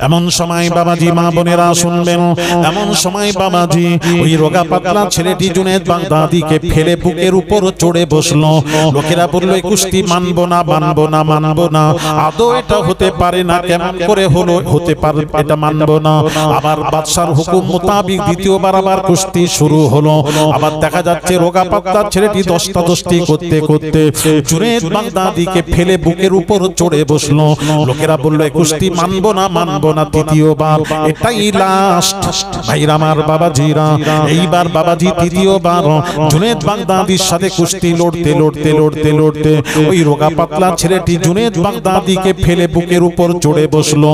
এমন সময় বাবাজি মা বোনেরা শুনবেন, এমন সময় বাবাজি ওই রোগা পাতলা ছেলেটি জুনেদ বাগদাদিকে ফেলে বুকের উপর চড়ে বসলো। লোকেরা বলল কুস্তি মানবো না, মানবো না, মানবো না, আদৌ এটা হতে পারে না, কেমন করে হলো, হতে পারে, এটা মানবো না। আবার বাদশার হুকুম মোতাবিক দ্বিতীয়বার আবার কুস্তি শুরু হলো। আবার দেখা যাচ্ছে রোগা পাতলা ছেলেটি দস্তাদস্তি করতে করতে জুনেদ বাগদাদিকে ফেলে বুকের উপর চড়ে বসলো। লোকেরা বলল কুস্তি মানবো না, মানবো না, তৃতীয়বার, এটাই লাস্ট। ভাইরা আমার বাবাজিরা, এইবার বাবাজি তৃতীয়বার জুনেদ বাগদাদির সাথে কুস্তি লড়তে লড়তে লড়তে লড়তে ওই রোগা পাতলা ছেলেটি জুনেদ বাগদাদিকে ফেলে বুকের উপর চড়ে বসলো।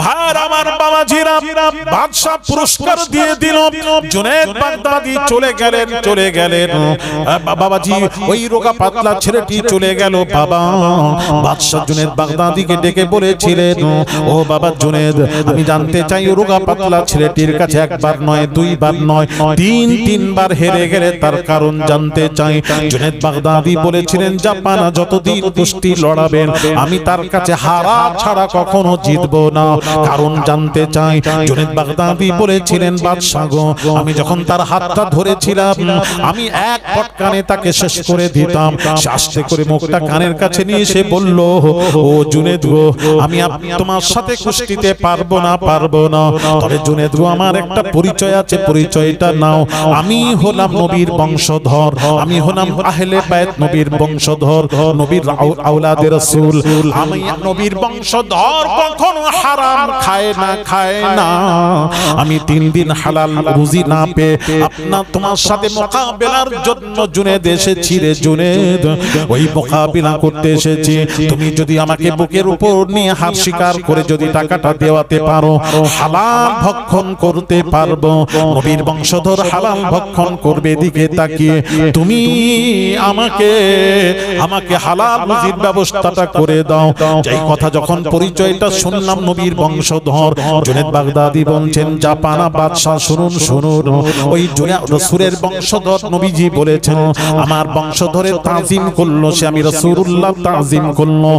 ভাইরা আমার বাবাজিরা, বাদশা পুরস্কার দিয়ে দিল, জুনেদ বাগদাদি চলে গেলেন, চলে গেলেন। বাবাজি ওই রোগা পাতলা ছেলেটি চলে গেল। বাবা বাদশা জুনেদ বাগদাদিকে ডেকে বলেছিলেন, ও বাবা জুনেদ, আমি জানতে চাই রোগা পাতলা ছেলেটির কাছে একবার নয়, দুইবার নয়, তিনবার হেরে গেলে তার কারণ জানতে চাই। জুনেদ বাগদাদি বলেছিলেন, জাপানা যতদিন কুস্তি লড়াবেন আমি তার কাছে হারা ছাড়া কখনো জিতবো না, কারণ জানতে চাই। জুনেদ বাগদাদি বলেছিলেন, বাদশা গো, আমি যখন তার হাতটা ধরেছিলাম আমি এক পটকানে তাকে শেষ করে দিতাম। আস্তে করে মুখটা কানের কাছে নিয়ে সে বলল, ও জুনেদ গো, আমি তোমার সাথে কুস্তিতে পারবো না, পারবো না, তবে জুনেদ গো আমার একটা পরিচয় আছে, পরিচয়টা নাও। আমি হলাম নবীর বংশধর, আমি হলাম আহলে বাইত নবীর বংশধর, নবীর আওলাদে রাসূল। আমি নবীর বংশধর, কখনো হারাম খায় না, খায় না। আমি 3 দিন হালাল রুজি না পেয়ে তোমার সাথে মোকাবেলার জন্য জুনেদ এসেছি রে জুনেদ, ওই মোকাবিলা করতে এসেছি। তুমি যদি আমাকে বুকের উপর নিয়ে হার স্বীকার করে যদি টাকাটা দেওয়াতে পারো, হালাল ভক্ষণ করতে পারবো। নবীর বংশধর হালাল ভক্ষণ করবে, দিকে তাকিয়ে তুমি আমাকে হালাল রুজির ব্যবস্থাটা করে দাও। যেই কথা যখন পরিচয়টা শুনলাম নবীর বংশধর, জুনেদ বাগদাদি বলছেন, জাপানা বাদশা শুনুন, শুনুন, ওই রাসূলের বংশধর নবীজি বলেছেন, আমার বংশধরের তাজিম করলো সে, আমি রাসূলুল্লাহ তাজিম করলো।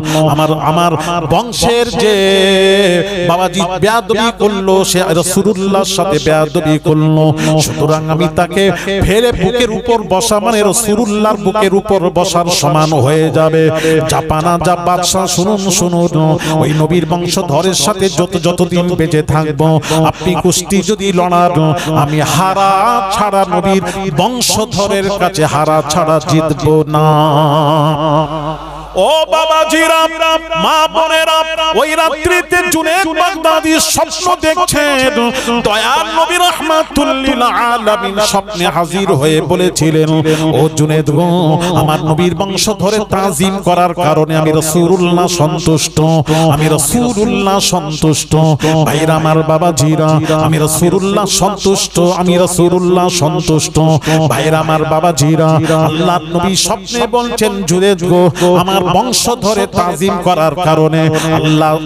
আমার বংশের যে বাবাজি বেয়াদবি করলো সে রাসূলুল্লাহর সাথে বেয়াদবি করলো। সুতরাং আমি তাকে ফেলে বুকের উপর বসা মানে রাসূলুল্লাহর বুকের উপর বসার সমান হয়ে যাবে। জাপানা যা বাদশা শুনুন, শুনুন, ওই নবীর বংশধরের সাথে যতদিন বেঁচে থাকবো আপনি কুস্তি যদি লড়ান আমি হারা ছাড়া নবীর বংশধরের কাছে হারা ছাড়া জিতবো না। ও বাবাজিরা, মা বোনেরা, ওই রাত্রিতে জুনেদ বাগদাদি স্বপ্ন দেখছেন। দয়ার নবী রাহমাতুল লিল আলামিন স্বপ্নে হাজির হয়ে বলেছিলেন, ও জুনেদ গো, আমার নবীর বংশধরে তাজিম করার কারণে আমি রাসূলুল্লাহ সন্তুষ্ট, আমি রাসূলুল্লাহ সন্তুষ্ট। ভাইরা আমার বাবাজিরা, আমি রাসূলুল্লাহ সন্তুষ্ট, আমি রাসূলুল্লাহ সন্তুষ্ট। ভাইরা আমার বাবাজিরা, আল্লাহর নবী স্বপ্নে বলছেন, জুনেদ গো, আমার বংশধরে তাজিম করার কারণে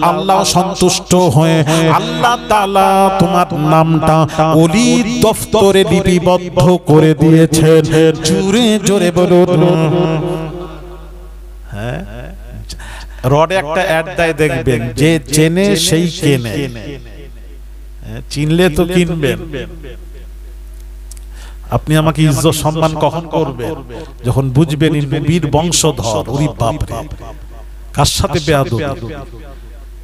আল্লাহ সন্তুষ্ট হয়ে আল্লাহ তাআলা তোমার নামটা ওলির দফতরে লিপিবদ্ধ করে দিয়েছেন। জোরে জোরে বলুন। হ্যাঁ, রডে একটা অ্যাড দেয় দেখবেন, যে চেনে সেই কেনে, চিনলে তো কিনবেন। আপনি আমাকে ইজ্জত সম্মান কখন করবেন? যখন বুঝবেন নবীর বংশধর। ওরে বাপ রে, কার সাথে বেয়াদবি!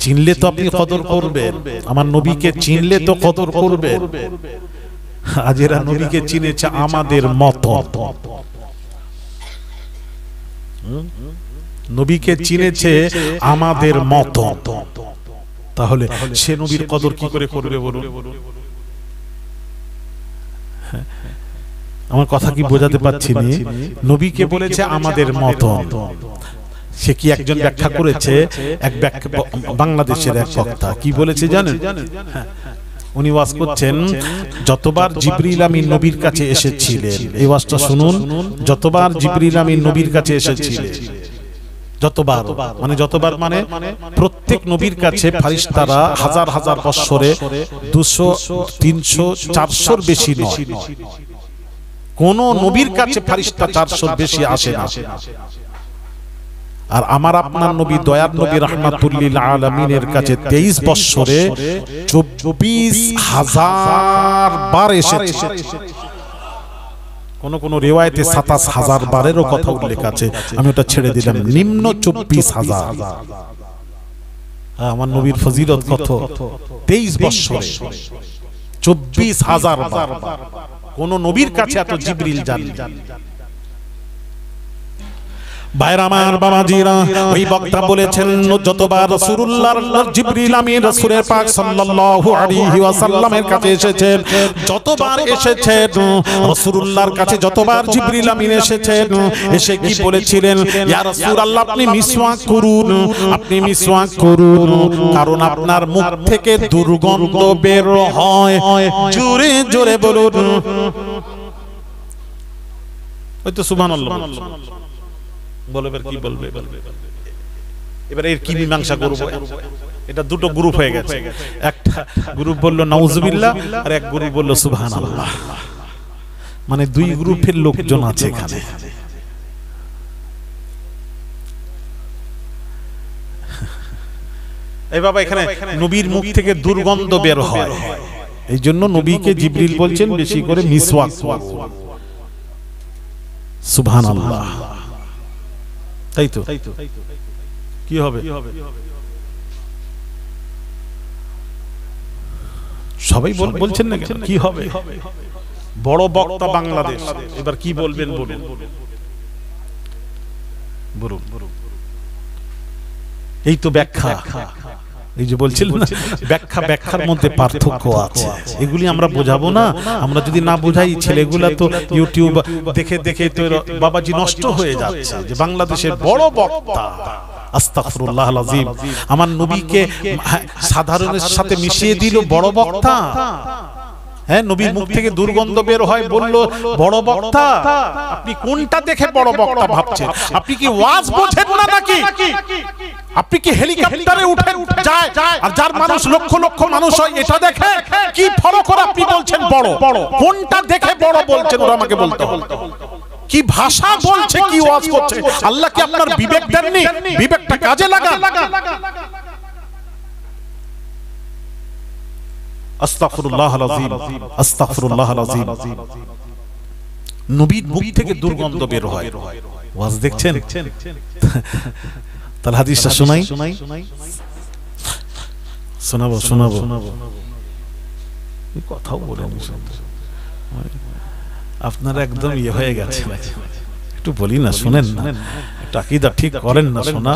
চিনলে তো আপনি কদর করবেন, আমার নবীকে চিনলে তো কদর করবেন। আজ এরা নবীকে চিনেছে আমাদের মত, নবীকে চিনেছে আমাদের মত, তাহলে সে নবীর কদর কি করে করবে বলুন? আমার কথা কি বোঝাতে পারছি? নবীকে বলেছে আমাদের মত। সে কি একজন ব্যাখ্যা করেছে, এক বাংলাদেশের এক বক্তা কি বলেছে জানেন? উনি ওয়াজ করছেন, যতবার জিবরিল আমিন নবীর কাছে এসেছিলেন, এই ওয়াজটা শুনুন, যতবার জিবরিল আমিন নবীর কাছে এসেছিলেন, যতবার মানে প্রত্যেক নবীর কাছে ফেরেশতারা হাজার হাজার বছরে 200, 300, 400 বেশি নয়, কোন নবীর কাছে ফেরেশতা 400 বেশি আসে না। আর আমার আপনার নবী দয়ার নবী রাহমাতুল্লিল আলামিনের কাছে 23 বছরে 24,000 বার এসেছে। কোন রিওয়ায়েতে 27,000 বারেরও কথা উল্লেখ আছে, আমি ওটা ছেড়ে দিলাম। নিম্ন 24,000। আমার নবীর ফজিলত কত? 23 বছরে 24,000 বার। কোন নবীর কাছে এত জিবরিল যাননি। ভাইরা আমার বাবাজিরা, ওই বক্তা বলেছেন যতবার রাসূলুল্লাহর জিবরিল আমিন রাসূলের পাক সাল্লাল্লাহু আলাইহি ওয়াসাল্লামের কাছে এসেছেন, যতবার এসেছেন রাসূলুল্লাহর কাছে, যতবার জিবরিল আমিন এসেছেন, এসে কি বলেছিলেন? ইয়া রাসূলুল্লাহ, আপনি মিসওয়াক করুন, আপনি মিসওয়াক করুন, কারণ আপনার মুখ থেকে দুর্গন্ধ বের হয়। জোরে জোরে বলুন। ওই তো সুবহানাল্লাহ বলে, এবার কি বলবে? এবার এর কি মীমাংসা করব? এটা দুটো গ্রুপ হয়ে গেছে। একটা গ্রুপ বলল নাউজুবিল্লাহ, আর এক গ্রুপ বলল সুবহানাল্লাহ। মানে দুই গ্রুপের লোকজন আছে এখানে। এই বাবা, এখানে নবীর মুখ থেকে দুর্গন্ধ বের হয়, এই জন্য নবীকে জিবরিল বলছেন বেশি করে মিসওয়াক করুন। সুবহানাল্লাহ। তাই তো কি হবে? সবাই বলছেন না কি হবে? বড় বক্তা বাংলাদেশ, এবার কি বলবেন বলুন। এই তো ব্যাখ্যা, এই যে বলছিলেন না, ব্যাখ্যার মধ্যে পার্থক্য আছে। এগুলি আমরা বোঝাবো না। আমরা যদি না বোঝাই, ছেলেগুলা তো ইউটিউব দেখে দেখে তো বাবাজি নষ্ট হয়ে যাচ্ছে যে বাংলাদেশের বড় বক্তা। আস্তাগফিরুল্লাহল আযীম, আমার নবীকে সাধারণের সাথে মিশিয়ে দিল বড় বক্তা। হ্যাঁ, নবীর মুখ থেকে দুর্গন্ধ বের হয়, বলল বড় বক্তা। আপনি কোনটা দেখে বড় বক্তা ভাবছেন? আপনি কি ওয়াজ বোঝেন না নাকি? আপনি কি হেলিকপ্টারে উঠে যায় আর যার মানুষ লক্ষ লক্ষ মানুষ হয় এটা দেখে? কি ফলো করে আপনি বলছেন বড়? কোনটা দেখে বড় বলছেন ওরা আমাকে বলতে হবে। কি ভাষা বলছে, কি ওয়াজ করছে? আল্লাহ কি আপনার বিবেক দেননি? বিবেকটা কাজে লাগান। আস্তাগফিরুল্লাহল আযীম, আস্তাগফিরুল্লাহল আযীম। নবীর মুখ থেকে দুর্গন্ধ বের হয়। ওয়াজ দেখছেন? তাহলে হাদিসটা শোনাই, শোনাবো। কথাও বলেন, আপনারা একদম ইয়ে হয়ে গেছে। একটু বলি না, শুনেন না, একটু আকীদা ঠিক করেন না। শোনা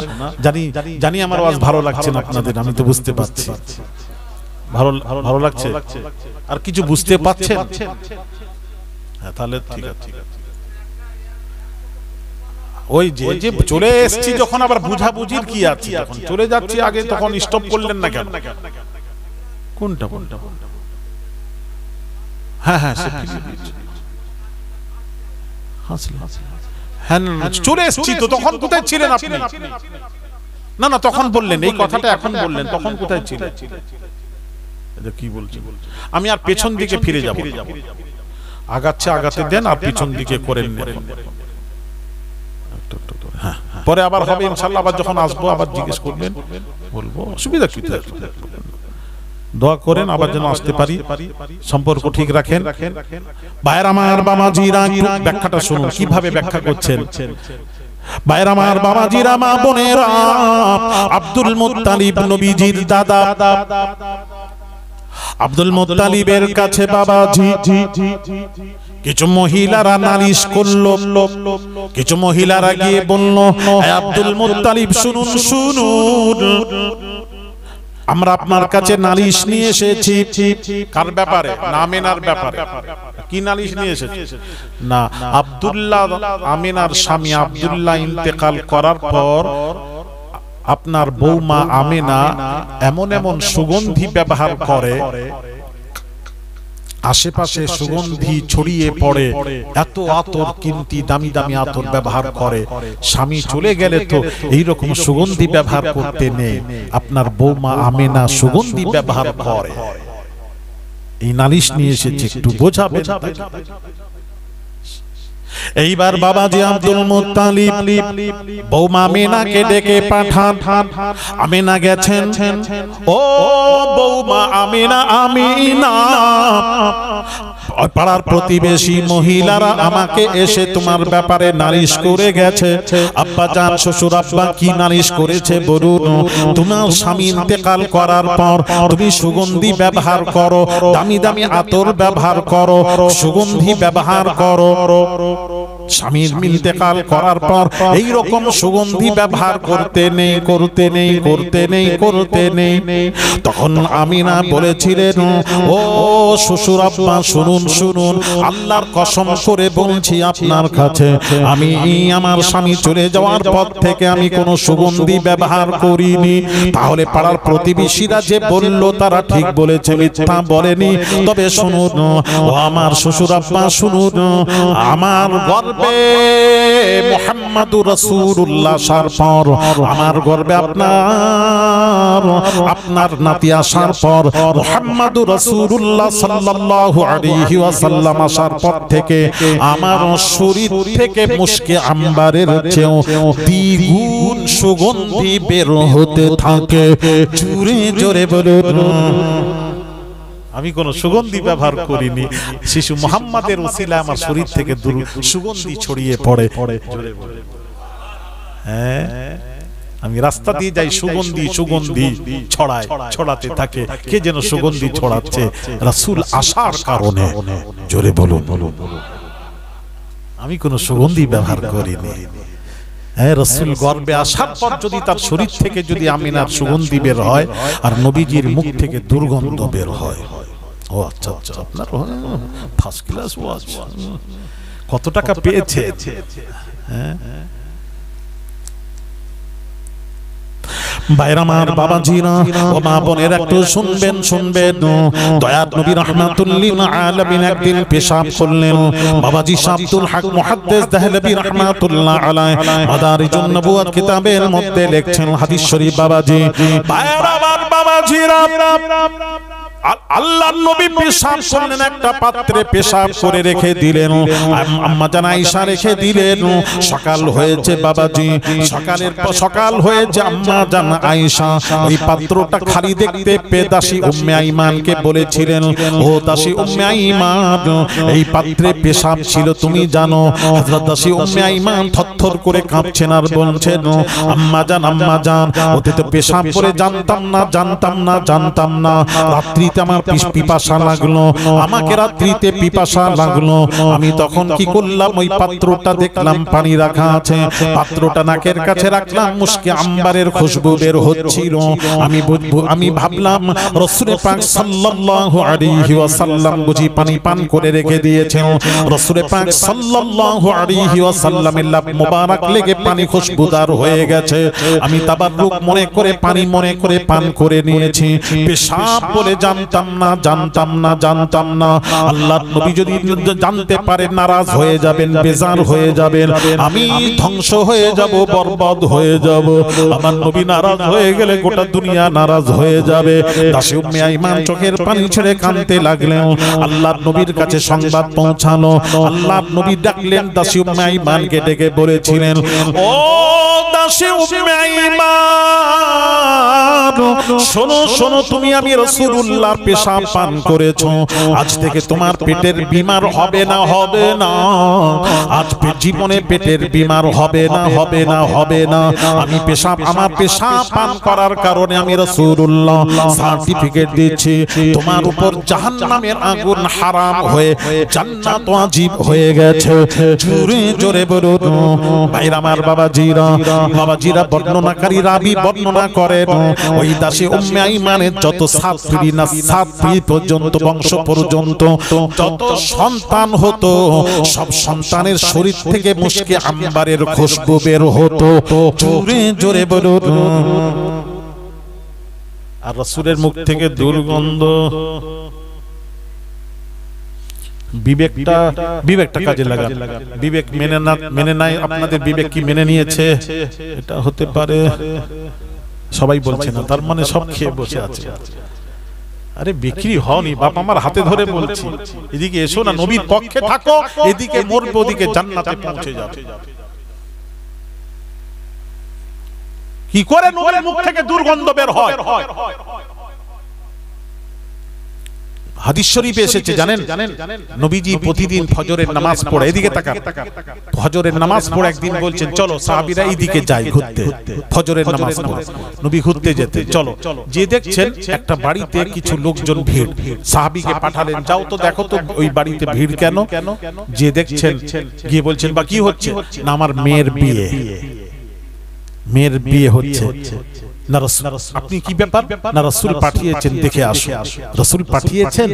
জানি আমার ওয়াজ ভালো লাগছে না আপনাদের, আমি তো বুঝতে পারছি। ভালো লাগছে? আর কিছু বুঝতে পারছেন? হ্যাঁ, তাহলে ঠিক আছে। ওই যে চলে এসেছি যখন, আবার বুঝাবুঝির কি আছে? যখন চলে যাচ্ছি আগে, তখন স্টপ করলেন না কেন? কোনটা? হ্যাঁ, চলে এসেছি তো, তখন কোথায় ছিলেন আপনি? না, তখন বললেন এই কথাটা, এখন বললেন, তখন কোথায় ছিলেন? কি বলছি? আমি আর পেছন দিকে ফিরে যাব। আগাতে দেন, আর পিছন দিকে করেন। পরে আবার হবে ইনশাআল্লাহ। আবার যখন আসবো আবার জিজ্ঞেস করবেন, বলবো, অসুবিধা কি? দোয়া করেন আবার যেন আসতে পারি, সম্পর্ক ঠিক রাখেন। ভাইয়ের আমার বাবাজিরা, ব্যাখ্যাটা শুনুন কিভাবে ব্যাখ্যা করছেন। ভাইয়ের আমার বাবাজিরা, মা বোনেরা, আব্দুল মুত্তালিব নবীজির দাদা। আব্দুল মুত্তালিবের কাছে বাবাজি কিছু মহিলারা নালিশ করলো। কিছু মহিলারা গিয়ে বলল, আব্দুল মুত্তালিব শুনুন, আমরা আপনার কাছে নালিশ নিয়ে এসেছি। কার ব্যাপারে? আমিনার ব্যাপারে। কি নালিশ নিয়ে এসেছি? না, আব্দুল্লাহ আমিনার স্বামী আব্দুল্লাহ ইন্তেকাল করার পর আপনার বৌমা আমিনা এমন সুগন্ধি ব্যবহার করে, আশেপাশে সুগন্ধি ছড়িয়ে পড়ে, এত আতর, কিন্তু দামি দামি আতর ব্যবহার করে। স্বামী চলে গেলে তো এইরকম সুগন্ধি ব্যবহার করতে নেই। আপনার বৌমা আমিনা সুগন্ধি ব্যবহার করে। এই নালিশ নিয়ে এসেছে, একটু বোঝাবেন। এইবার বাবাজি আব্দুল মুত্তালিব বৌমা আমিনাকে ডেকে পাঠান। আমিনা গেছেন, ও বৌমা আমিনা, আমিনা পাড়ার প্রতিবেশী মহিলারা আমাকে এসে তোমার ব্যাপারে নালিশ করে গেছে। আব্বা জান, শ্বশুর আব্বা কি নালিশ করেছে বলুন? তোমার স্বামী ইন্তেকাল করার পর তুমি সুগন্ধি ব্যবহার করো, দামি দামি আতর ব্যবহার করো, সুগন্ধি ব্যবহার করো। স্বামীর ইন্তেকাল করার পর এই রকম সুগন্ধি ব্যবহার করতে নেই, করতে নেই, করতে নেই, করতে নেই। তখন আমিনা বলেছিলেন, ও শ্বশুর আব্বা শুনুন, শুনুন, আল্লাহর কসম করে বলছি আপনার কাছে, আমি আমার স্বামী চলে যাওয়ার পর থেকে আমি কোনো সুগন্ধি ব্যবহার করিনি। তাহলে পাড়ার প্রতিবেশীরা যে বলল তারা ঠিক বলেছে, মিথ্যা বলেনি। তবে শুনুন ও আমার শ্বশুর আব্বা, শুনুন, আমার গর্বে মুহাম্মাদুর রাসূলুল্লাহ আসার পর, আমার গর্বে আপনার নাতি আসার পর, মুহাম্মাদুর রাসূলুল্লাহ সাল্লাল্লাহু আলাইহি ওয়াসাল্লাম আসার পর থেকে আমার শরীর থেকে মুশকে আম্বারের চেয়েও দ্বিগুণ সুগন্ধি বের হতে থাকে। জোরে জোরে বলুন। আমি কোন সুগন্ধি ব্যবহার করিনি, শিশু মুহাম্মাদের ওসিলায় আমার শরীর থেকে সুগন্ধি ছড়িয়ে পড়ে। হ্যাঁ, আমি রাস্তা দিয়ে যাই, সুগন্ধি সুগন্ধি ছড়ায়, ছড়াতে থাকে। কে যেন সুগন্ধি ছড়াচ্ছে? রাসূল আসার কারণে। জোরে বলুন। আমি কোন সুগন্ধি ব্যবহার করিনি। হ্যাঁ, রাসূল গর্বে আসার পর যদি তার শরীর থেকে যদি আমিনার সুগন্ধি বের হয় আর নবীজির মুখ থেকে দুর্গন্ধ বের হয়। ও আচ্ছা আচ্ছা, আপনার ফার্স্ট ক্লাস ওয়াজ। কত টাকা পেয়েছে? হ্যাঁ, বাইরামার বাবাজিরা ও মা বোনের একটু শুনবেন, শুনবেন। দয়ার নবী রাহমাতুল লিল আলামিন একদিন পেশাব করলেন। বাবাজি আব্দুল হক মুহাদ্দিস দেহলভী রাহমাতুল্লাহ আলাইহি মাদারিজুন নবুওয়াত কিতাবের মধ্যে লিখছেন হাদিস শরীফ। বাবাজি, বাইরামার বাবাজিরা, আল্লাহর নবী পেশাব করলেন, একটা পাত্রে পেশাব করে রেখে দিলেন। আম্মা জান আয়েশা রেখে দিলেন। সকাল হয়েছে বাবাজি, সকাল হয়েছে। আম্মা জান আয়েশা ওই পাত্রটা খালি দেখতে পেয়ে দাসী উম্মে আইমানকে বলেছিলেন, ও দাসী উম্মে আইমান, এই পাত্রে পেশাব ছিল তুমি জানো? হযরত দাসী উম্মে আইমান থরথর করে কাঁপছেন আর বলছেন, আম্মা জান, ওতে তো পেশাব করে জানতাম না, জানতাম না, জানতাম না। রাত্রি আমার পিপাসা লাগলো, আমাকে রাত্রিতে পিপাসা লাগলো। আমি তখন কি করলাম, ওই পাত্রটা দেখলাম পানি রাখা আছে, পাত্রটা নাকের কাছে রাখলাম, মুশকে আম্বারের খুশবু বের হচ্ছিল। আমি ভাবলাম রাসূল পাক সাল্লাল্লাহু আলাইহি ওয়াসাল্লাম বুঝি পানি পান করে রেখে দিয়েছেন। রাসূল পাক সাল্লাল্লাহু আলাইহি ওয়াসাল্লামের লাভ মোবারক লেগে পানি খুশবুদার হয়ে গেছে। আমি তাবাররুক মনে করে পানি মনে করে পান করে নিয়েছি। পেশাব বলে জানতাম না, জানতাম না, জানতাম না। আল্লাহর নবী যদি জানতে পারে নারাজ হয়ে যাবেন, বেজার হয়ে যাবেন, আমি ধ্বংস হয়ে যাব, বরবাদ হয়ে যাব। আমার নবী নারাজ হয়ে গেলে গোটা দুনিয়া নারাজ হয়ে যাবে। দাসী উম্মে আইমান চোখের পানি ছেড়ে কাঁদতে লাগলেন। আল্লাহর নবীর কাছে সংবাদ পৌঁছালো। আল্লাহর নবী ডাকলেন দাসী উম্মে আইমানকে, ডেকে বলেছিলেন, ও দাসী উম্মে আইমান, শোনো শোনো, তুমি আমি রাসূলুল্লাহ পেশাব পান করেছো, আজ থেকে তোমার পেটের বিমার হবে না, হবে না। আজ জীবনে পেটের বিমার হবে না, হবে না, হবে না। আমি পেশাব, আমার পেশাব পান করার কারণে আমি রাসূলুল্লাহ সার্টিফিকেট দিচ্ছি, তোমার উপর জাহান্নামের আগুন হারাম হয়ে জান্নাত ওয়াজিব হয়ে গেছে। জোরে জোরে বলুন। ভাইরা আমার বাবাজিরা, বর্ণনাকারী রাবী বর্ণনা করেন, ওই দাসী উম্মে আইমানের যত ছাত্রী না ছাত্রী পর্যন্ত, বংশ পর্যন্ত যত সন্তান হতো, সব সন্তানের শরীর থেকে মুশকে আম্বারের খুশবু বের হতো। জোরে জোরে বলুন। আর রাসূলের মুখ থেকে দুর্গন্ধ। বিবেকটা কাজে লাগান। বিবেক মেনে নাই আপনাদের? বিবেক কি মেনে নিয়েছে? এটা হতে পারে, সবাই বলছে না, তার মানে সব খেয়ে বসে আছে। আরে বিক্রি হওনি বাপ, আমার হাতে ধরে বলছি, এদিকে এসো না, নবীর পক্ষে থাকো, এদিকে মরবে, ওদিকে জান্নাতে পৌঁছে যাবে। কি করে নবীর মুখ থেকে দুর্গন্ধ বের হয়? হাদিস শরীফে এসেছে জানেন, নবীজি প্রতিদিন ফজরের নামাজ পড়ে, এদিকে তাকান, ফজরের নামাজ পড়ে একদিন বলছেন চলো সাহাবীরা এইদিকে যাই ঘুরতে, ফজরের নামাজ পড়ে নবী ঘুরতে যেতে, চলো, যে দেখছেন একটা বাড়িতে কিছু লোকজন ভিড়, সাহাবীকে পাঠালেন, যাও তো দেখো তো ওই বাড়িতে ভিড় কেন? যে দেখছেন, গিয়ে বলছেন বা কি হচ্ছে? না আমার মেয়ের বিয়ে, মেয়ের বিয়ে হচ্ছে। না রাসূল, আপনি কি ব্যাপার? না রাসূল পাঠিয়েছেন, দেখে আসো। রাসূল পাঠিয়েছেন।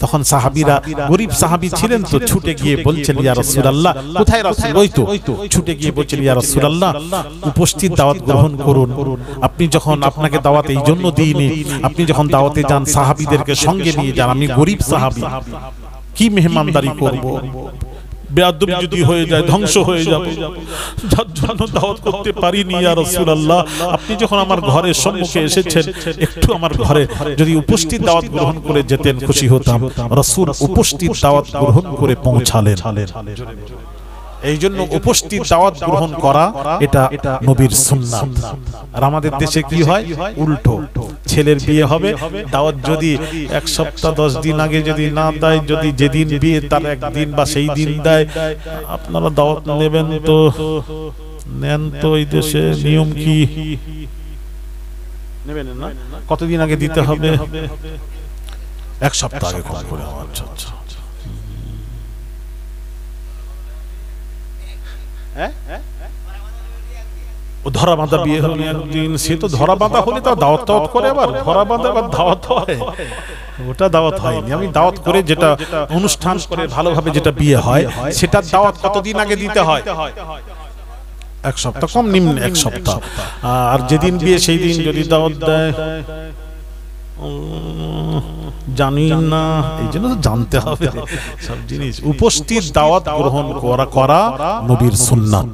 তখন সাহাবীরা, গরীব সাহাবী ছিলেন তো, ছুটে গিয়ে বলছেন ইয়া রাসূলুল্লাহ। কোথায় রাসূল? ওই তো, ছুটে গিয়ে বলছেন ইয়া রাসূলুল্লাহ উপস্থিত, দাওয়াত গ্রহণ করুন। আপনি যখন, আপনাকে দাওয়াত এই জন্য দিইনি, আপনি যখন দাওয়াতে যান সাহাবীদেরকে সঙ্গে নিয়ে যান, আমি গরীব সাহাবী, কি মেহমানদারি করব? বেয়াদবি যদি হয়ে যায় ধ্বংস হয়ে যাবে, যার জন্য দাওয়াত করতে পারিনি ইয়া রাসূলুল্লাহ। আপনি যখন আমার ঘরের সম্মুখে এসেছেন, একটু আমার ঘরে যদি উপস্থিত দাওয়াত গ্রহণ করে যেতেন খুশি হতাম। রাসূল উপস্থিত দাওয়াত গ্রহণ করে পৌঁছালেন। এই জন্য উপস্থিত দাওয়াত গ্রহণ করা এটা নবীর সুন্নাত। আর আমাদের দেশে কি হয়? উল্টো, ছেলের বিয়ে হবে, দাওয়াত যদি এক সপ্তাহ 10 দিন আগে যদি না দেয়, যদি যেদিন বিয়ে তার একদিন বা সেই দিন দেয়, আপনারা দাওয়াত নেবেন তো নেন তো, এই দেশে নিয়ম কি নেবেন না? কতদিন আগে দিতে হবে? এক সপ্তাহ আগে কম করে। আচ্ছা আচ্ছা, ধরা বাঁধা বিয়ে হলো একদিন, সে তো ধরা বাঁধা হলে তো দাওয়াত টাওয়াত করে, আবার ধরা বাঁধা আবার দাওয়াত হয়, ওটা দাওয়াত হয়নি। আমি দাওয়াত করে যেটা অনুষ্ঠান করে ভালোভাবে যেটা বিয়ে হয়, সেটার দাওয়াত কতদিন আগে দিতে হয়? এক সপ্তাহ, কম নিম্ন এক সপ্তাহ। আর যেদিন বিয়ে সেই দিন যদি দাওয়াত দেয় জানি না, এই জন্য তো জানতে হবে সব জিনিস। উপস্থিত দাওয়াত গ্রহণ করা নবীর সুন্নাত।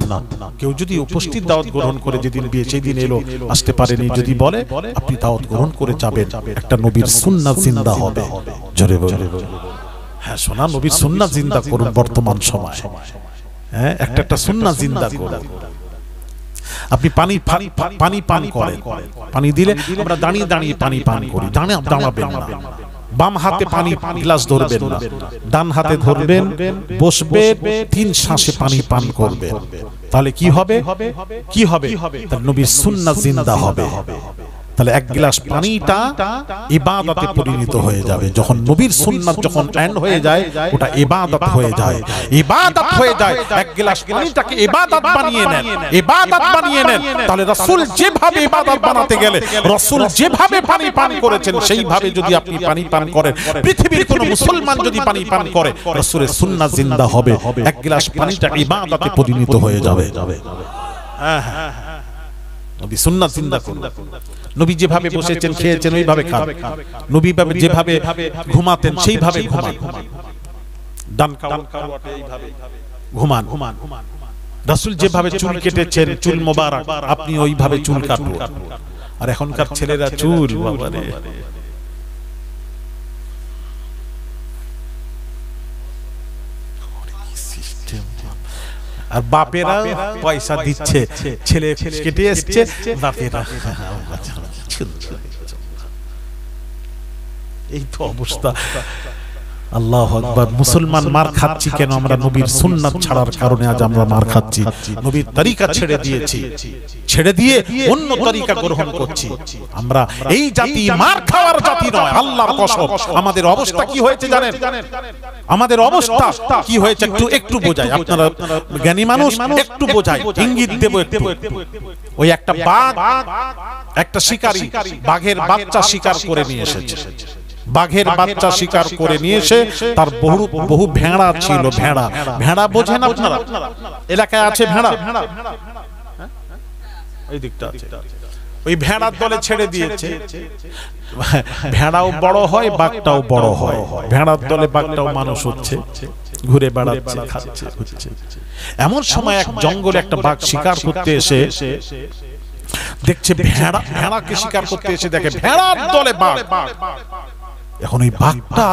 কেউ যদি উপস্থিত দাওয়াত গ্রহণ করে, যেদিন বিয়ে সেই দিন এলো, আসতে পারেনি, যদি বলে আপনি দাওয়াত গ্রহণ করে যাবেন, একটা নবীর সুন্নাত জিন্দা হবে। জোরে বলে হ্যাঁ, সোনা নবীর সুন্নাত জিন্দা করুন বর্তমান সময়। হ্যাঁ, একটা সুন্নাত জিন্দা করুন। আপনি পানি পান করেন, পানি দিলে আমরা দাঁড়িয়ে দাঁড়িয়ে পানি পান করি, দাঁড়াবেন না। বাম হাতে পানি গ্লাস ধরবেন না, ডান হাতে ধরবেন, বসবেন, 3 শ্বাসে পানি পান করবেন। তাহলে কি হবে? কি হবে? তার নবীর সুন্নাত জিন্দা হবে। তাহলে এক গ্লাস পানিটা ইবাদতে পরিণত হয়ে যাবে। যখন নবীর সুন্নাত যখন এন্ড হয়ে যায়, ওটা ইবাদত হয়ে যায়, ইবাদত হয়ে যায়। এক গ্লাস পানিটাকে ইবাদত বানিয়ে নেন, ইবাদত বানিয়ে নেন। তাহলে রাসূল যেভাবে ইবাদত বানাতে গেলে, রাসূল যেভাবে পানি পান করেছেন, সেইভাবে যদি আপনি পানি পান করেন, পৃথিবীর কোন মুসলমান যদি পানি পান করে, রাসূলের সুন্নাত জিন্দা হবে। এক গ্লাস পানিটা ইবাদতে পরিণত হয়ে যাবে। নবী সুন্নাত জিন্দা করুন। নবী যেভাবে বসেছেন, খেয়েছেন, ওইভাবে খান। নবী যেভাবে ঘুমাতেন, সেইভাবে ঘুমান। ডান কাওয়াটে এইভাবে ঘুমান। রাসূল যেভাবে চুল কেটেছেন, চুল মোবারক, আপনি ওইভাবে চুল কাটুন। আর এখনকার ছেলেরা চুল, বাবারে, আর বাপেরা পয়সা দিচ্ছে, ছেলে কেটে এসছে, বাপেরা এই তো অবস্থা। আল্লাহু আকবার। মুসলমান মার খাচ্ছি কেন? আমরা নবীর সুন্নাত ছাড়ার কারণে আজ আমরা মার খাচ্ছি। নবীর তরিকা ছেড়ে দিয়েছি, ছেড়ে দিয়ে অন্য তরিকা গ্রহণ করছি। আমরা এই জাতি মার খাওয়ার জাতি নয়, আল্লাহর কসম। আমাদের অবস্থা কি হয়েছে জানেন? আমাদের অবস্থা কি হয়েছে একটু বোঝাই, আপনারা জ্ঞানী মানুষ, একটু বোঝাই, ইঙ্গিত দেব একটু। ওই একটা বাঘ, একটা শিকারী বাঘের বাচ্চা শিকার করে নিয়ে এসেছে। বাঘের বাচ্চা শিকার করে নিয়ে এসে তার বহু ভেড়া ছিল। ভেড়া বোঝেন আপনারা? এলাকায় আছে ভেড়া, ওই দিকটা আছে। ওই ভেড়ার দলে ছেড়ে দিয়েছে। ভেড়াও বড় হয়, বাঘটাও বড় হয়। ভেড়ার দলে বাঘটাও মানুষ হচ্ছে, ঘুরে বেড়াচ্ছে, খাচ্ছে, হচ্ছে। এমন সময় এক জঙ্গলে একটা বাঘ শিকার করতে এসে দেখছে, ভেড়াকে শিকার করতে এসে দেখে ভেড়ার দলে বাঘ। এখন এই বাঘটা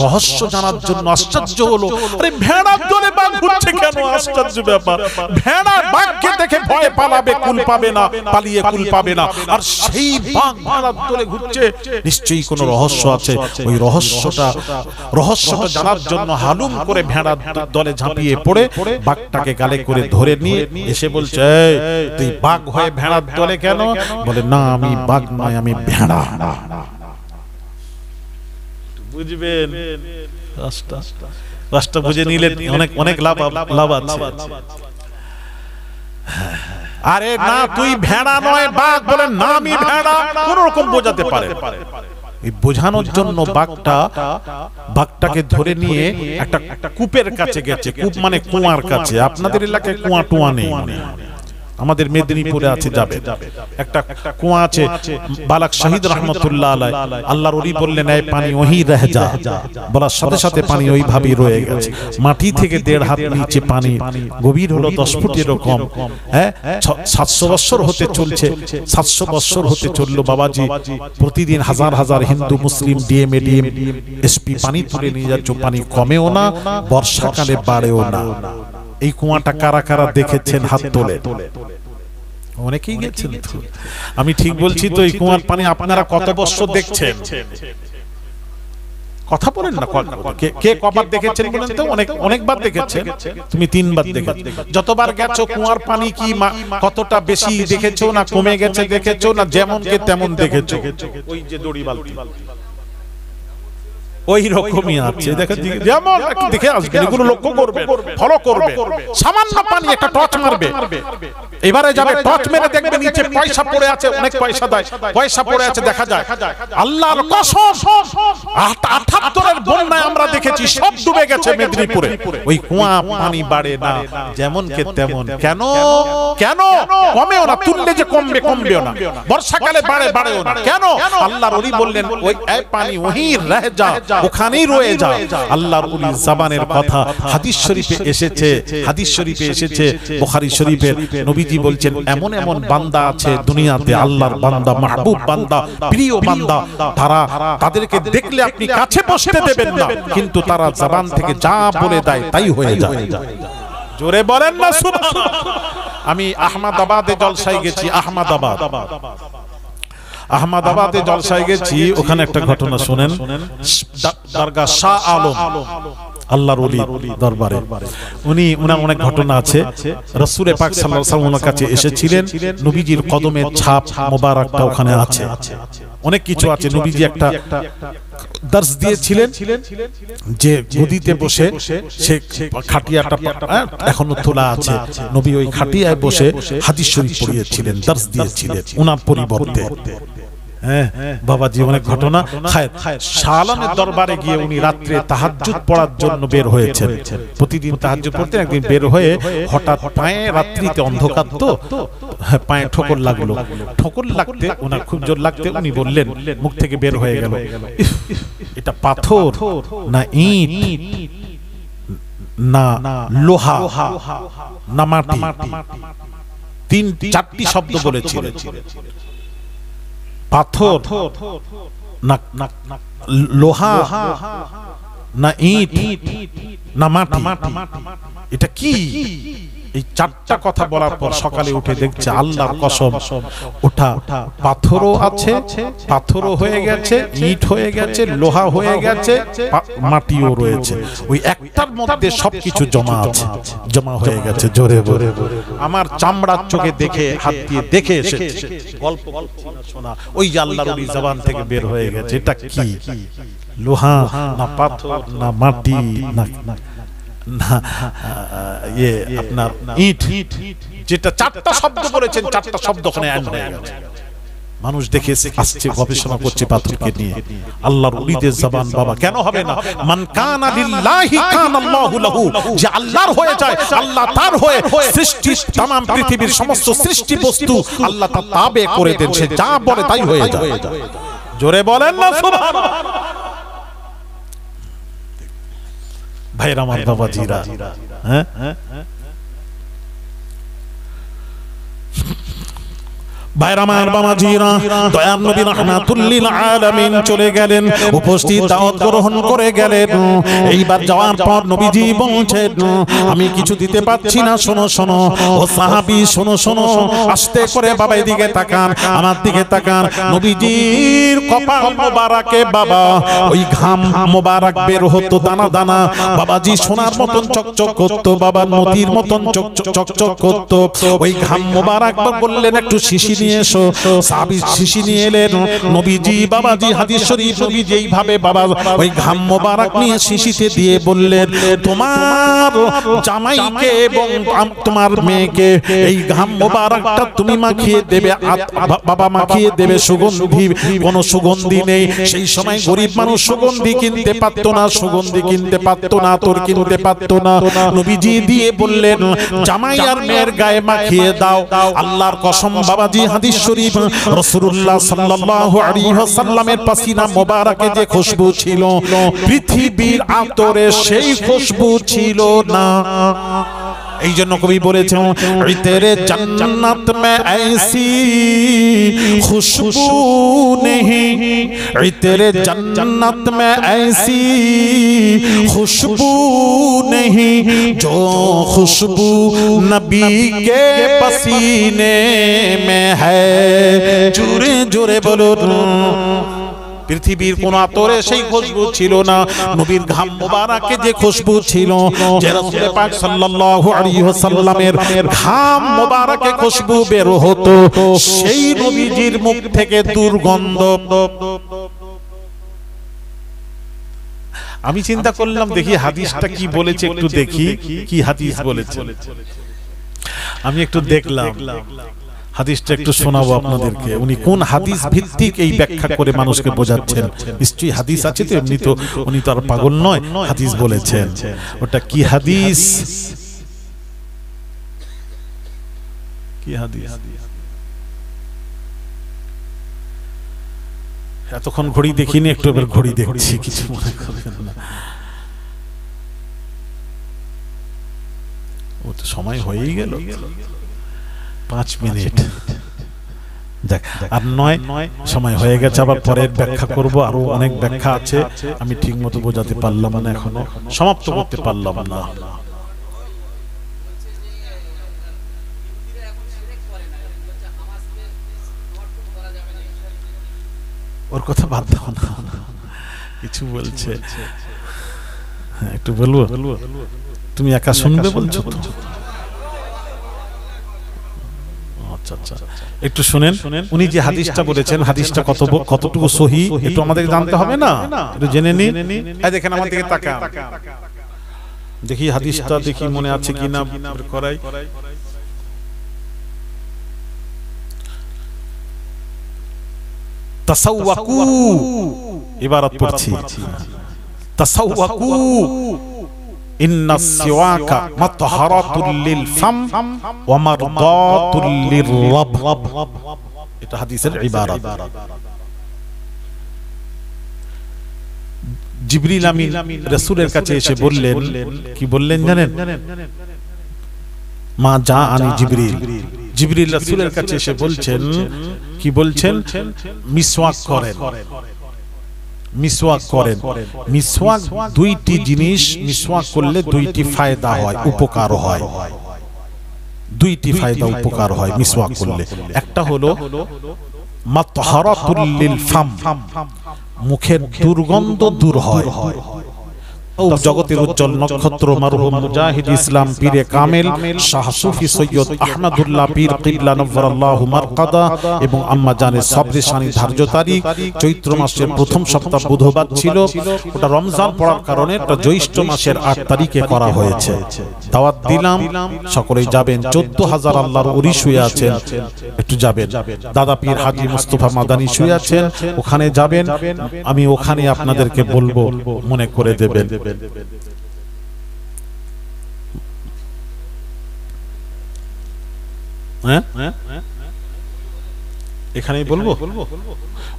রহস্য জানার জন্য আশ্চর্য হলো, আরে ভেড়ার দলে বাঘ ঘুরছে কেন? আশ্চর্য ব্যাপার, ভেড়া বাঘকে দেখে ভয় পালাবে, কুল পাবে না, পালিয়ে কুল পাবে না, আর সেই বাঘ ভেড়ার দলে ঘুরছে, নিশ্চয়ই কোনো রহস্য আছে। ওই রহস্যটা জানার জন্য হালুম করে ভেড়ার দলে ঝাঁপিয়ে পড়ে বাঘটাকে গালে করে ধরে নিয়ে এসে বলছে, তুই বাঘ হয়ে ভেড়ার দলে কেন? বলে, না আমি বাঘ নয়, আমি ভেড়া। বুঝবেন, রাস্তা বুঝে নিলে অনেক লাভ আছে। আরে না, তুই ভেড়া নয় বাঘ, বলে না আমি ভেড়া, কোন রকম বোঝাতে পারে। এই বোঝানোর জন্য বাঘটাকে ধরে নিয়ে একটা কূপের কাছে গেছে। কূপ মানে কুয়ার কাছে। আপনাদের এলাকায় কুয়া টুয়া নেই, আমাদের মেদিনীপুরে আছে, যাবে একটা কুয়া আছে। বালাক শহীদ রহমতুল্লাহ আলাইহি, আল্লাহর ওলি বললেন, এই পানি ওহি রহ যা, বলার সাথে সাথে পানি ওইভাবেই রয়ে গেছে। মাটি থেকে 1.5 হাত নিচে পানি, গভীর হলো 10 ফুট এরকম। হ্যাঁ, 700 বছর হতে চলছে, 700 বছর হতে চললো বাবাজি। প্রতিদিন হাজার হাজার হিন্দু মুসলিম ডিএমএ এসপি পানি তুলে নিয়ে যাচ্ছে। পানি কমেও না, বর্ষাকালে বাড়েও না। এই কুয়াটা কারা কারা দেখেছেন হাত তোলে? অনেকেই গেছেন। আমি ঠিক বলছি তো? এই কুয়ার পানি আপনারা কত বছর দেখছেন? কথা বলেন না, কে কবার দেখেছেন বলেন তো? অনেকবার দেখেছেন। তুমি 3 বার দেখেছো। যতবার গেছো কুয়ার পানি কি কতটা বেশি দেখেছো, না কমে গেছে দেখেছো, না যেমন কে তেমন দেখেছো? ওই যে দড়ি বালতি ওই রকমই আছে, যেমন দেখে আসবেন, এগুলো লক্ষ্য করবে, ফলো করবে। সামান্য পানি একটা টর্চ মারবে, এবারে যাবে, টর্চ মেরে দেখবে নিচে পয়সা পড়ে আছে, অনেক পয়সা দেয়, পয়সা পড়ে আছে দেখা যায়। আল্লাহর কসম, ৭৮-এর বন্যায় আমরা দেখেছি সব ডুবে গেছে মেদিনীপুরে। ওই কুয়া পানি বাড়ে না, যেমন কে তেমন। কেন? কমেও না, তুললে যে কমবেও না, বর্ষাকালে বাড়েও না। কেন? আল্লাহর ওলি বললেন, ওই পানি ওহি রহ যা, ওখানেই রয়ে যা। আল্লাহর ওলি জবানের কথা হাদিস শরীফে এসেছে, বুখারী শরীফের। নবীজি বলছেন, এমন এমন বান্দা আছে দুনিয়াতে, আল্লাহর বান্দা, মাহবুব বান্দা, প্রিয় বান্দা, তাদেরকে দেখলে আপনি কাছে বসতে দেবেন না, কিন্তু তারা জবান থেকে যা বলে দেয় তাই হয়ে যায়। জোরে বলেন না সুবহানাল্লাহ। আমি আহমদাবাদে জলসায় গেছি, আহমদাবাদে জলসায় গেছি। ওখানে একটা ঘটনা শুনেন। দরগা শাহ আলম, আল্লাহর ওলি দরবারে, উনার অনেক ঘটনা আছে। রাসূল পাক সাল্লাল্লাহু আলাইহি ওয়াসাল্লামের কাছে এসেছিলেন, নবীজির কদমের ছাপ মোবারকটা ওখানে আছে, অনেক কিছু আছে। নবীজি একটা দর্শ দিয়েছিলেন যে গদিতে বসে, সে খাটিয়াটা এখনো তোলা আছে, নবী ওই খাটিয়ায় বসে হাদিস শরীফ পড়িয়েছিলেন, দর্শ দিয়েছিলেন ওনার পরিবর্তে। বাবাজি অনেক ঘটনা। শালামের দরবারে গিয়ে উনি রাত্রে তাহাজ্জুদ পড়ার জন্য বের হয়েছেন। প্রতিদিন তাহাজ্জুদ পড়তেন। একদিন বের হয়ে হঠাৎ পায়ে, রাত্রিতে অন্ধকার তো, পায়ে ঠোকর লাগলো। ঠোকর লাগতে ওনার খুব জোর লাগতে উনি বললেন, মুখ থেকে বের হয়ে গেল, এটা পাথর না ইট না লোহা না মাটি। 3-4টি শব্দ বলেছিলেন, পাথর না লোহা না ইট না মাটি। এটা কি? এই 4টা কথা বলার পর সকালে উঠে দেখছে, আল্লাহর কসম, ওটা পাথরও আছে, পাথরও হয়ে গেছে, ইট হয়ে গেছে, লোহা হয়ে গেছে, মাটিও রয়েছে। ওই একটার মধ্যে সবকিছু জমা হয়ে গেছে। জোরে বলে আমার চামড়ার চোখে দেখে, হাত দিয়ে দেখে এসেছে, গল্প শোনা, ওই আল্লাহর ওলি জবান থেকে বের হয়ে গেছে। এটা কি? লোহা না পাথর না মাটি না আপনার ইট, যেটা 4টা শব্দ বলেছেন, 4টা শব্দ ওখানে অ্যাড হয়ে গেছে। মানুষ দেখে আসছে, গবেষণা করছে পাথরকে নিয়ে। আল্লাহর ওলিদের জবান বাবা কেন হবে না? মান কানা লিল্লাহি কানাল্লাহু লাহু, যে আল্লাহর হয়ে যায়, আল্লাহ তার হয়ে। সৃষ্টি, तमाम পৃথিবীর সমস্ত সৃষ্টি বস্তু আল্লাহ তা তাবে করে দেন, সে যা বলে তাই হয়ে যায়। জোরে বলেন না সুবহানাল্লাহ। ভাইরা আমার, বাবাজিরা, ভাইরা আমার বাবাজিরা, দয়ার নবী রাহমাতুল লিল আলামিন চলে গেলেন, উপস্থিত দাওয়াত গ্রহণ করে গেলেন। এইবার যাওয়ার পর নবীজি বলছেন, আমি কিছু দিতে পারছি না, শোনো শোনো ও সাহাবী, শোনো শোনো, আস্তে করে বাবা এদিকে তাকান, আমার দিকে তাকান। নবীজির কপাল মোবারকে বাবা ওই ঘাম মোবারক বের হতো দানা দানা, বাবাজি সোনার মতন চকচক করতো, বাবা মতির মতন চকচক করতো। ওই ঘাম মোবারক বললেন একটু শিশি নিয়ে এসো। সাহাবী শিশি নিয়ে এলেন। নবীজি বাবাজি হাদিস শরীফ, নবীজি এইভাবে বাবা ওই ঘাম মোবারক নিয়ে শিশিতে দিয়ে বললেন, তোমার জামাইকে এবং তোমার মেয়েকে এই ঘাম মোবারকটা তুমি মাখিয়ে দেবে, বাবা মাখিয়ে দেবে। সুগন্ধি, কোনো সুগন্ধি নেই সেই সময়, গরিব মানুষ সুগন্ধি কিনতে পারতো না, সুগন্ধি কিনতে পারতো না, তোর কিনতে পারতো না। নবীজি দিয়ে বললেন, জামাই আর মেয়ের গায়ে মাখিয়ে দাও। আল্লাহর কসম বাবাজি হাদিস শরীফ, রাসূলুল্লাহ সাল্লাল্লাহু আলাইহি ওয়াসাল্লামের পাসিনা মোবারকে যে খুশবু ছিল, পৃথিবীর আতরে সেই খুশবু ছিল না। এই জন্য কবি বলেছেন, তেরে জান্নাত মে ऐसी খুশবু নেহি, তেরে জান্নাত মে ऐसी খুশবু নেহি, जो खुशबू नबी के पसीने में है। জোরে জোরে বলুন, পৃথিবীর কোন আতরে সেই খুশবু ছিল না, নবীর ঘাম মোবারকে যে খুশবু ছিল, যে রাসূল পাক সাল্লাল্লাহু আলাইহি ওয়াসাল্লামের ঘাম মোবারকে খুশবু বের হতো, সেই নবীজির মুখ থেকে দুর্গন্ধ। আমি চিন্তা করলাম দেখি হাদিসটা কি বলেছে, একটু দেখি কি হাদিস বলেছে। আমি একটু দেখলাম হাদিসটা, একটু শোনাবো আপনাদেরকে। উনি কোন হাদিস ভিত্তিক এই ব্যাখ্যা করে মানুষকে বোঝাচ্ছেন। নিশ্চয়ই হাদিস আছে তো, এমনি তো উনি তো আর পাগল নয়, হাদিস বলেছেন। ওটা কি হাদিস, কি হাদিস? এতক্ষণ ঘড়ি দেখিনি, একটু এবার ঘড়ি দেখছি, কিছু মনে করবেন না। ও তো সময় হয়েই গেল, 5 মিনিট। দেখ আর নয়, সময় হয়ে গেছে, আবার পরের ব্যাখ্যা করব। আরো অনেক ব্যাখ্যা আছে, আমি ঠিক মতো বোঝাতে পারলাম না, এখনো সমাপ্ত করতে পারলাম না। ওর কথা বাদ দাও না, কিছু বলছে। হ্যাঁ একটু বলবো, তুমি একা শুনবে বলছো তো? আচ্ছা, একটু শুনেন। উনি যে হাদিসটা বলেছেন, হাদিসটা কতটুকু সহি একটু আমাদের জানতে হবে না, একটু জেনে নিন। এই দেখেন আমার দিকে তাকান, দেখি হাদিসটা, দেখি মনে আছে কিনা করাই। তাসাওয়াকু ইবারত পড়ছি, তাসাওয়াকু ইন্না সিওয়াকা মাতহারাতুল লিল ফাম ওয়া মারদাতুল লিররাব। এটা হাদিসের ইবারত। জিবরিল আমিন রাসূলের কাছে এসে বললেন, কি বললেন জানেন? মা যা আনি জিবরিল, জিবরিল রাসূলের কাছে এসে বলছেন, কি বলছেন? মিসওয়াক করেন, মিসওয়াক করেন। মিসওয়াক দুইটি জিনিস, মিসওয়াক করলে দুইটি ফায়দা হয়, উপকার হয়, দুইটি ফায়দা উপকার হয় মিসওয়াক করলে। একটা হলো মাতহারাতুল লিল ফাম, মুখের দুর্গন্ধ দূর হয়। ও জগতের উজ্জ্বল নক্ষত্র মরহুম মুজাহিদ ইসলাম পীরে কামেল শাহ সুফি সৈয়দ আহমদুল্লাহ পীর কিবলা নওয়ারাল্লাহু মারকাদা এবং আম্মা জানের সবরে শানি ধার্য তারিখ চৈত্র মাসের প্রথম সপ্তাহ বুধবার ছিল। ওটা রমজান পড়ার কারণে এটা জ্যৈষ্ঠ মাসের 8 তারিখে করা হয়েছে। দাওয়াত দিলাম, সকলেই যাবেন। 14,000 আল্লাহর ওলি শুয়ে আছেন, একটু যাবেন। দাদা পীর হাজী মুস্তাফা মাদানী শুয়ে আছেন, ওখানে যাবেন। আমি ওখানে আপনাদেরকে বলবো, মনে করে দেবেন। এখানেই বলবো,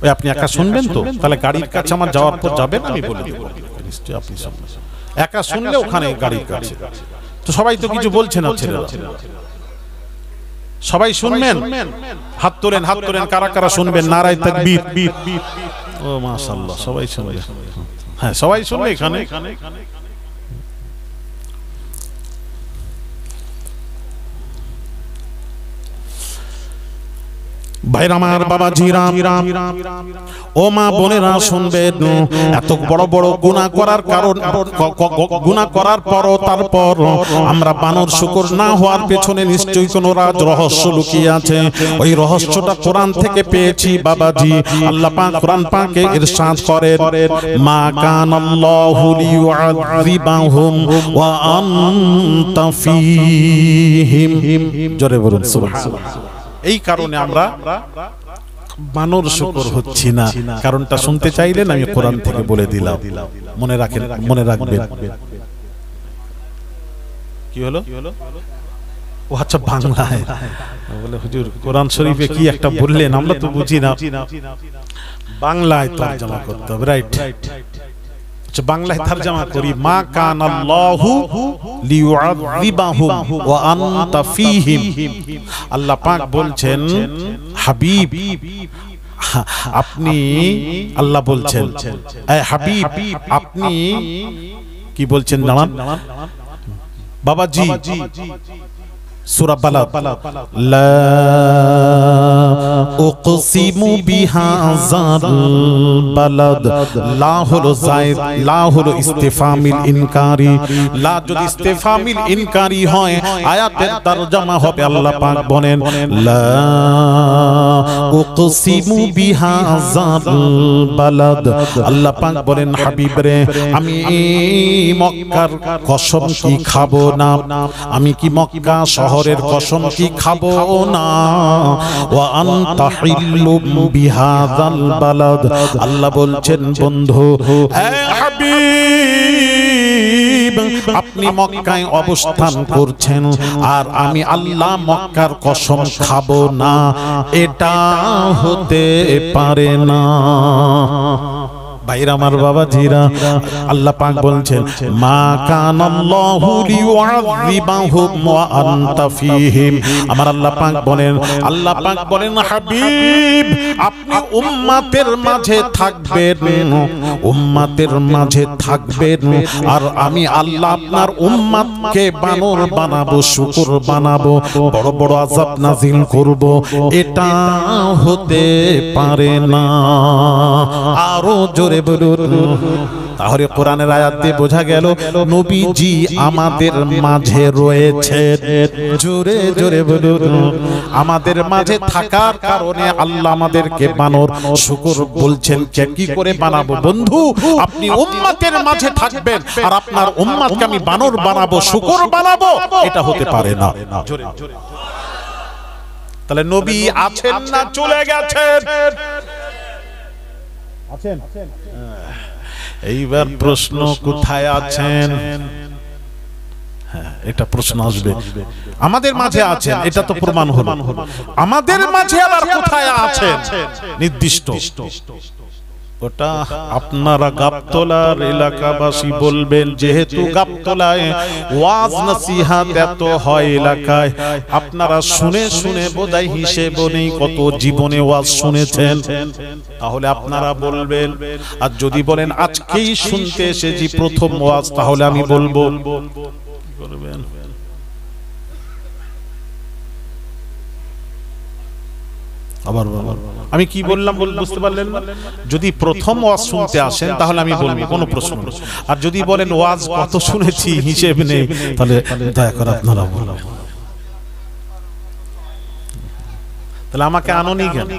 ওই আপনি একা শুনবেন তো? তাহলে গাড়ির কাছে আমার যাওয়ার পর যাবেন, আমি বলে দেব। নিশ্চয়ই আপনি একা শুনলে ওখানে গাড়ির কাছে তো সবাই তো কিছু বলছে না ছেলেরা। সবাই শুনবেন, হাত তোলেন, হাত তোলেন, কারা কারা শুনবেন? নারায়ে তাকবীর। ও মাশাআল্লাহ, সবাই শুনবে। হ্যাঁ, সবাই শুনবে এখানে। ভাইরা আমার, বাবাজিরা, ও মা বোনেরা শুনবেন, এত বড় বড় গুনাহ করার কারণ, গুনাহ করার পরও তারপর আমরা বানর শুকর না হওয়ার পেছনে নিশ্চয়ই কোনো রহস্য লুকিয়ে আছে। ওই রহস্যটা কোরআন থেকে পেয়েছি বাবাজি। আল্লাহ পাক কোরআন পাকে ইরশাদ করেন, মা কানাল্লাহু লিয়ুআযিবাহুম ওয়া আনতা ফীহিম। জোরে বলুন সুবহানাল্লাহ। এই কারণে আমরা বানর শুকর হচ্ছি না। কারণটা শুনতে চাইলেন আমি কোরআন থেকে বলে দিলাম, মনে রাখেন, মনে রাখবেন। কি হলো? ও আচ্ছা, বাংলায় বলে হুজুর কোরআন শরীফে কি একটা বললেন, আমরা তো বুঝি না, বাংলায় তরজমা করতে হবে। রাইট, বাংলায় তরজমা করি। মা কানাল্লাহু লিয়ুআযিবাহুম ওয়া আনতা ফীহিম। আল্লাহ পাক বলছেন, হাবিব আপনি, আল্লাহ বলছেন এই হাবিব আপনি কি বলছেন জানান বাবাজি। সূরা বালাদ, লা উকসিমু বিহাযাল বালাদ। লা হলো যায়েদ, লা হলো ইস্তিফামিল ইনকারি। লা যদি ইস্তিফামিল ইনকারি হয়, আয়াতের তরজমা হবে আল্লাহ পাক বলেন, লা উকসিমু বিহাযাল বালাদ। আল্লাহ পাক বলেন, হাবিব রে, আমি মক্কার কসম কি খাবো না, আমি কি মক্কা শহরের কসম কি খাবো না। ওয়া আনতা হিল্লুম বিহাযাল বালাদ। আল্লাহ বলছেন, বন্ধু হে হাবিব, আপনি মক্কায় অবস্থান করছেন আর আমি আল্লাহ মক্কার কসম খাবো না, এটা হতে পারে না। ভাইরা আমার, বাবাজিরা, আল্লাহ পাক বলছেন, মা কানাল্লাহু লিয়ুআযিবাহুম ওয়া আনতা ফীহিম। আমার আল্লাহ পাক বলেন, আল্লাহ পাক বলেন, হাবিব আপনি উম্মতের মাঝে থাকবেন, উম্মতের মাঝে থাকবেন, আর আমি আল্লাহ আপনার উম্মতকে বানর বানাবো, শুকর বানাবো, বড় বড় আযাব নাযিল করব, এটা হতে পারে না। আরো জোরে বলুন। তাহলে কোরআনের আয়াত দিয়ে বোঝা গেল নবীজি আমাদের মাঝে রয়েছে। জোরে জোরে বলুন। আমাদের মাঝে থাকার কারণে আল্লাহ আমাদেরকে বানর শুকর বলছেন। কি করে বানাবো? বন্ধু আপনি উম্মতের মাঝে থাকবেন আর আপনার উম্মতকে আমি বানর বানাবো, শুকর বানাবো, এটা হতে পারে না। জোরে জোরে। তাহলে নবী আছেন না চলে গেছেন? আছেন। এইবার প্রশ্ন, কোথায় আছেন? এটা প্রশ্ন আসবে। আমাদের মাঝে আছেন, এটা তো প্রমাণ হলো। আমাদের মাঝে আবার কোথায় আছেন নির্দিষ্ট, ওটা আপনারা গাবতলার এলাকাবাসী বলবেন। যেহেতু গাবতলায় ওয়াজ নসিহত এত হয় এলাকায়, আপনারা শুনে শুনে বোধহয় হিসেব নেই কত জীবনে ওয়াজ শুনেছেন, তাহলে আপনারা বলবেন। আর যদি বলেন আজকেই শুনতে এসেছি প্রথম ওয়াজ, তাহলে আমি বলবো করবেন। আবার আমি কি বললাম বুঝতে পারলেন না? যদি প্রথম ওয়াজ শুনতে আসেন তাহলে আমি বলবো, কোনো প্রশ্ন নেই। আর যদি বলেন ওয়াজ কত শুনেছি হিসেব নেই, তাহলে দয়া করে আপনারা বলুন। তাহলে আমাকে আনোনি কেন?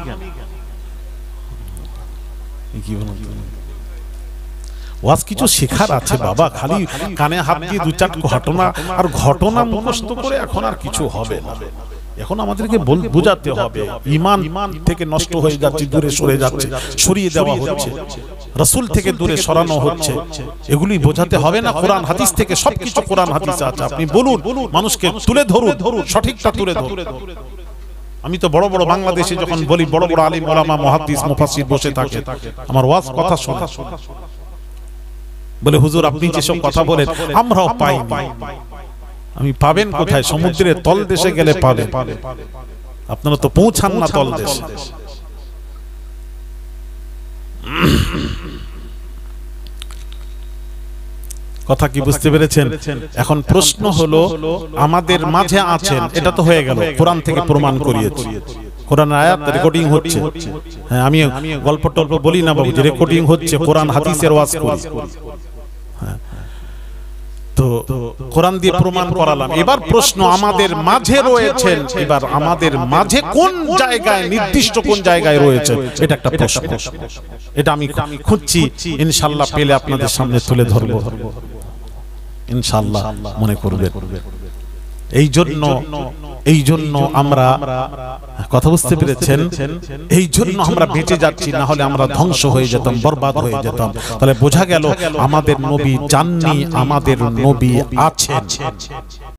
কি বলুন, ওয়াজ কিছু শেখার আছে বাবা। খালি কানে হাত দিয়ে দু চার ঘটনা আর ঘটনা মুখস্থ করে এখন আর কিছু হবে না। এখন আমাদেরকে বোঝাতে হবে ঈমান থেকে নষ্ট হয়ে যাচ্ছে, দূরে সরে যাচ্ছে, সরিয়ে দেওয়া হচ্ছে, রাসূল থেকে দূরে সরানো হচ্ছে, এগুলি বোঝাতে হবে না? কোরআন হাদিস থেকে সবকিছু কোরআন হাদিসে আছে। আপনি বলুন, মানুষকে তুলে ধরুন, সঠিকটা তুলে ধরুন। আমি তো বড় বড় বাংলাদেশে যখন বলি, বড় বড় আলিম ওলামা মুহাদ্দিস মুফাসসির বসে থাকে, আমার ওয়াজ কথা শোনা, বলে হুজুর আপনি যেসব কথা বলেন আমরাও পাইনি। আমি পাবেন কোথায়? সমুদ্রের তল দেশে গেলে পাবেন, আপনারা তো পৌঁছান না তল দেশে। কথা কি বুঝতে পেরেছেন? এখন প্রশ্ন হলো, আমাদের মাঝে আছেন, এটা তো হয়ে গেল, কোরআন থেকে প্রমাণ করিয়েছি, কোরআন আয়াত রেকর্ডিং হচ্ছে। হ্যাঁ, আমি গল্প টল্প বলি না বাবু, যে রেকর্ডিং হচ্ছে, কোরআন হাদিসের ওয়াজ করি। হ্যাঁ, তো কোরআন দিয়ে প্রমাণ করালাম। এবার প্রশ্ন, আমাদের মাঝে রয়েছেন, এবার আমাদের মাঝে কোন জায়গায়, নির্দিষ্ট কোন জায়গায় রয়েছে, এটা একটা প্রশ্ন। এটা আমি খুঁজছি, ইনশাআল্লাহ পেলে আপনাদের সামনে তুলে ধরবো, ইনশাআল্লাহ মনে করবেন। এই জন্য আমরা, কথা বুঝতে পেরেছেন, এই জন্য আমরা বেঁচে যাচ্ছি, না হলে আমরা ধ্বংস হয়ে যেতাম, বরবাদ হয়ে যেতাম। তাহলে বোঝা গেল আমাদের নবী যাননি, আমাদের নবী আছেন।